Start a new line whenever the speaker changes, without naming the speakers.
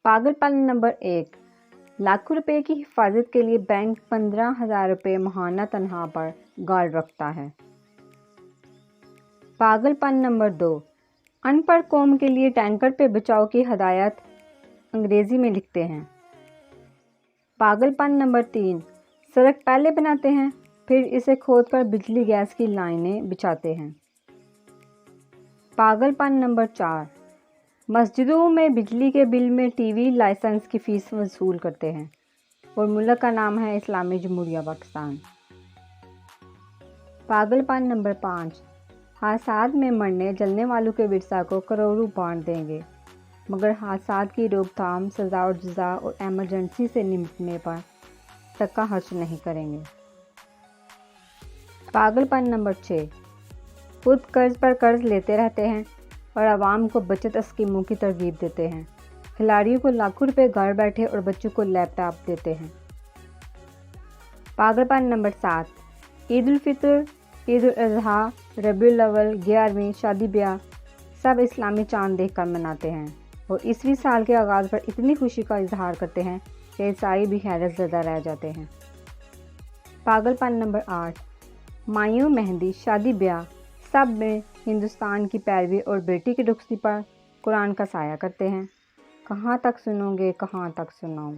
پاگل pin number 1، لاکھوں روپے کی حفاظت کے لیے بینک 15,000 روپے ماہانہ تنخواہ پر گارڈ رکھتا ہے۔ پاگل پن نمبر 2، ان پڑھ قوم کے لیے ٹینکر پہ بچاؤ کی ہدایت انگریزی میں لکھتے ہیں۔ پاگل پن نمبر 3، سڑک پہلے بناتے ہیں پھر اسے کھود کر بجلی گیس کی لائنیں بچھاتے ہیں۔ پاگل پن نمبر 4، مسجدوں میں بجلی کے بل میں ٹی وی لائسنس کی فیس وصول کرتے ہیں اور ملک کا نام ہے اسلامی جمہوریہ پاکستان۔ پاگل پن نمبر 5، حادثات میں مرنے جلنے والوں کے ورثاء کو کروڑوں بانٹ دیں گے مگر حادثات کی روک تھام، سزا اور جزا اور ایمرجنسی سے نمٹنے پر ٹکا خرچ نہیں کریں گے۔ پاگل پن نمبر 6، خود قرض پر قرض لیتے رہتے ہیں اور عوام کو بچت اسکیموں کی ترغیب دیتے ہیں، کھلاڑیوں کو لاکھوں روپے گھر بیٹھے اور بچوں کو لیپ ٹاپ دیتے ہیں۔ پاگل پن نمبر 7، عید الفطر، عید الاضحیٰ، ربیع الاول، 11ویں، شادی بیاہ سب اسلامی چاند دیکھ کر مناتے ہیں اور عیسوی سال کے آغاز پر اتنی خوشی کا اظہار کرتے ہیں کہ عیسائی بھی حیرت زدہ رہ جاتے ہیں۔ پاگل پن نمبر 8، مائیوں مہندی، شادی بیاہ سب میں ہندوستان کی پیروی اور بیٹی کی رخصتی پر قرآن کا سایہ کرتے ہیں۔ کہاں تک سنو گے، کہاں تک سناؤں۔